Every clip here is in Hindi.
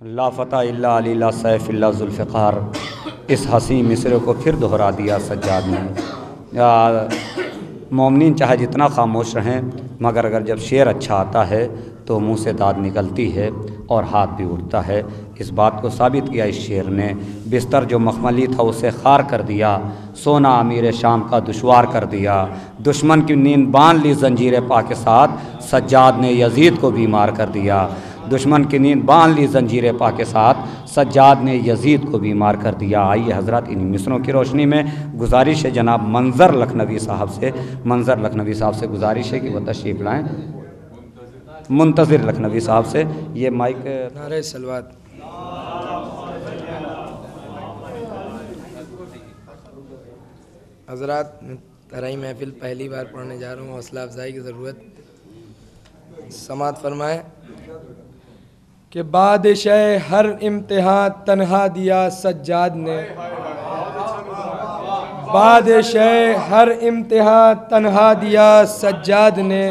ला फ़ता इल्ला अली ला सैफ़ इल्ला ज़ुल्फ़िकार, इस हसी मिसरे को फिर दोहरा दिया सज्जाद ने। मोमिनीन चाहे जितना खामोश रहें, मगर अगर जब शेर अच्छा आता है तो मुंह से दाद निकलती है और हाथ भी उठता है। इस बात को साबित किया इस शेर ने। बिस्तर जो मखमली था उसे खार कर दिया, सोना अमीर शाम का दुश्वार कर दिया। दुश्मन की नींद बांध ली जंजीर पा के साथ, सज्जाद ने यजीद को बीमार कर दिया। दुश्मन की नींद बांध ली जंजीर पा के साथ, सज्जाद ने यजीद को बीमार कर दिया। आइए हज़रत, इन मिसरों की रोशनी में गुजारिश है जनाब मंज़र लखनवी साहब से गुजारिश है कि वह तशरीफ़ लाएँ। मुंतज़िर लखनवी साहब से ये माइक। नारे सलवात। हज़रात, तराई महफिल पहली बार पढ़ने जा रहा हूँ, हौसला अफजाई की ज़रूरत। समात फरमाए कि बादशाह हर इम्तिहान तन्हा दिया सज्जाद ने, बादशाह हर इम्तिहान तन्हा दिया सज्जाद ने,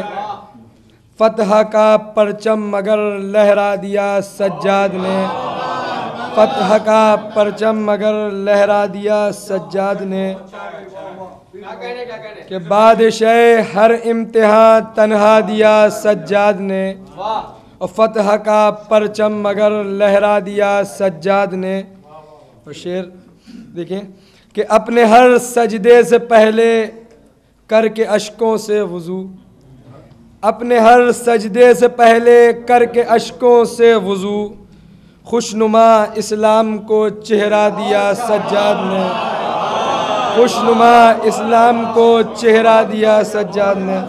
फतह का परचम मगर लहरा दिया सज्जाद ने, फतह का परचम मगर लहरा दिया सज्जाद ने। कि बादशाह हर इम्तिहान तन्हा दिया सज्जाद ने, और फतह का परचम मगर लहरा दिया सज्जाद ने। और शेर देखें कि अपने हर सजदे से पहले करके अश्कों से वज़ू, अपने हर सजदे से पहले करके अश्कों से वज़ू, खुशनुमा इस्लाम को चेहरा दिया सज्जाद ने, खुशनुमा इस्लाम को चेहरा दिया सज्जाद ने।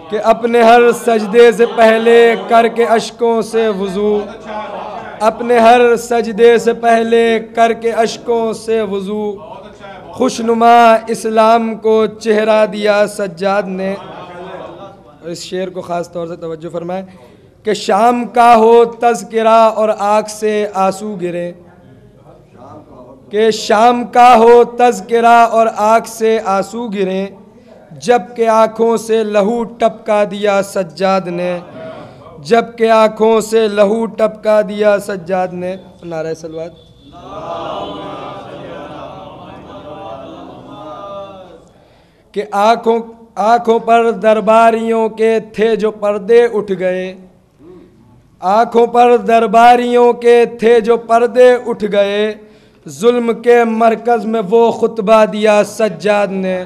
कि अपने हर सजदे से पहले करके अश्कों से वज़ू, अपने हर सजदे से पहले करके अश्कों से वज़ू, खुशनुमा इस्लाम को चेहरा दिया सज्जाद ने। और इस शेर को ख़ास तौर से तवज्जो फरमाएं कि शाम का हो तज़किरा और आँख से आंसू गिरे, कि शाम का हो तज़किरा और आँख से आंसू गिरे, जबकि आँखों से लहू टपका दिया सज्जाद ने, जबकि आँखों से लहू टपका दिया सज्जाद ने। नारे सलवात। कि आँखों पर दरबारियों के थे जो पर्दे उठ गए, आँखों पर दरबारियों के थे जो पर्दे उठ गए, जुल्म के मरकज़ में वो खुतबा दिया सज्जाद ने,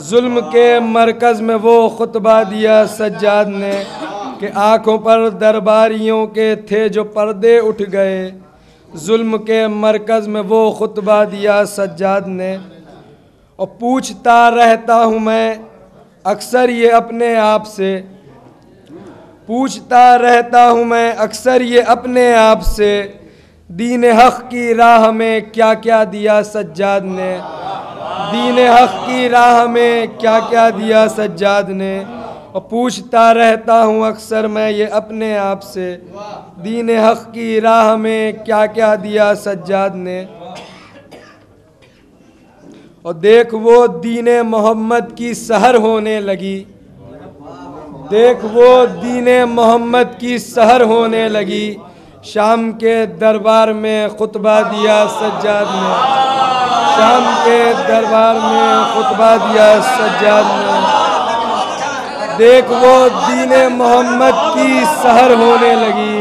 जुल्म के मरकज़ में वो खुतबा दिया सज्जाद ने। कि आँखों पर दरबारियों के थे जो पर्दे उठ गए, जुल्म के मरकज़ में वो खुतबा दिया सज्जाद ने। और पूछता रहता हूँ मैं अक्सर ये अपने आप से, पूछता रहता हूँ मैं अक्सर ये अपने आप से, दीन हक़ की राह में क्या क्या दिया सज्जाद ने, दीन हक़ की राह में क्या क्या दिया सज्जाद ने। और पूछता रहता हूँ अक्सर मैं ये अपने आप से, दीन हक़ की राह में क्या क्या दिया सज्जाद ने। और देख वो दीन मोहम्मद की सहर होने लगी, देख वो दीन मोहम्मद की सहर होने लगी, शाम के दरबार में खुतबा दिया सज्जाद ने, शाम के दरबार में खुतबा दिया सज्जाद ने। देख वो दीन मोहम्मद की सहर होने लगी,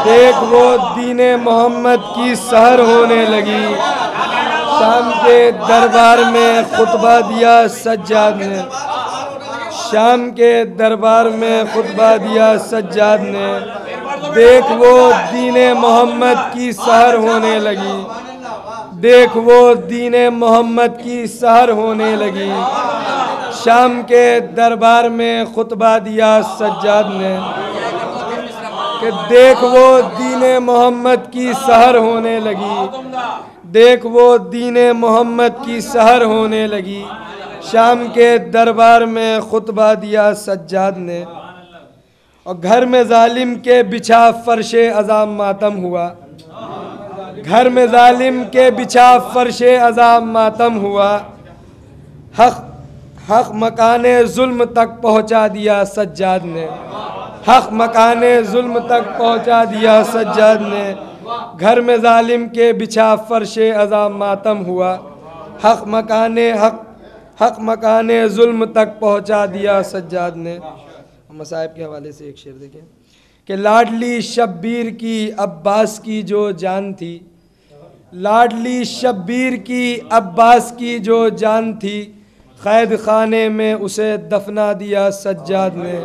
देख वो दीन मोहम्मद की सहर होने लगी, शाम के दरबार में खुतबा दिया सज्जाद ने, शाम के दरबार में खुतबा दिया सज्जाद ने। देख वो दीन मोहम्मद की सहर होने लगी, देख वो दीन मोहम्मद की सहर होने लगी, शाम के दरबार में खुतबा दिया सज्जाद ने। कि देख वो दीन मोहम्मद की सहर होने लगी, देख वो दीन मोहम्मद की सहर होने लगी, शाम के दरबार में खुतबा दिया सज्जाद ने। और घर में जालिम के बिछा फर्शे अज़ाम मातम हुआ, घर में जालिम के बिछा फर्शे अज़ाम मातम हुआ, हक मकाने जुल्म तक पहुँचा दिया सज्जाद ने, हक मकाने जुल्म तक पहुंचा दिया सज्जाद ने। घर में जालिम के बिछा फर्शे अज़ा मातम हुआ। हक मकाने जुल्म तक पहुंचा दिया सज्जाद ने। मसाइब के हवाले से एक शेर देखें कि लाडली शब्बीर की अब्बास की जो जान थी, लाडली शब्बीर की अब्बास की जो जान थी, कैद खाने में उसे दफना दिया सज्जाद ने।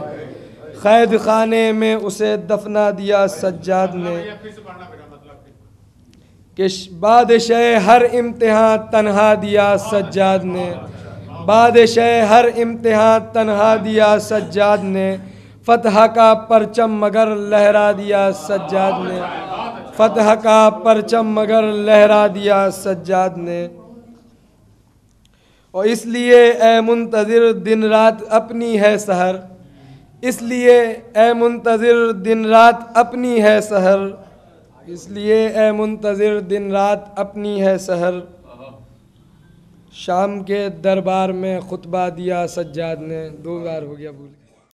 कैद खाने में उसे दफना दिया सज्जाद ने। कि बादशाह हर इम्तिहान तन्हा दिया सज्जाद ने। बादशाह हर इम्तिहान तन्हा दिया सज्जाद ने। फतह का परचम मगर लहरा दिया सज्जाद ने। फतह का परचम मगर लहरा दिया सज्जाद ने। और इसलिए ए मुंतज़िर दिन रात अपनी है सहर, इसलिए ए मुंतज़िर दिन रात अपनी है सहर, इसलिए ए मुंतज़िर दिन रात अपनी है सहर। शाम के दरबार में खुतबा दिया सज्जाद ने। 2 बार हो गया भूल।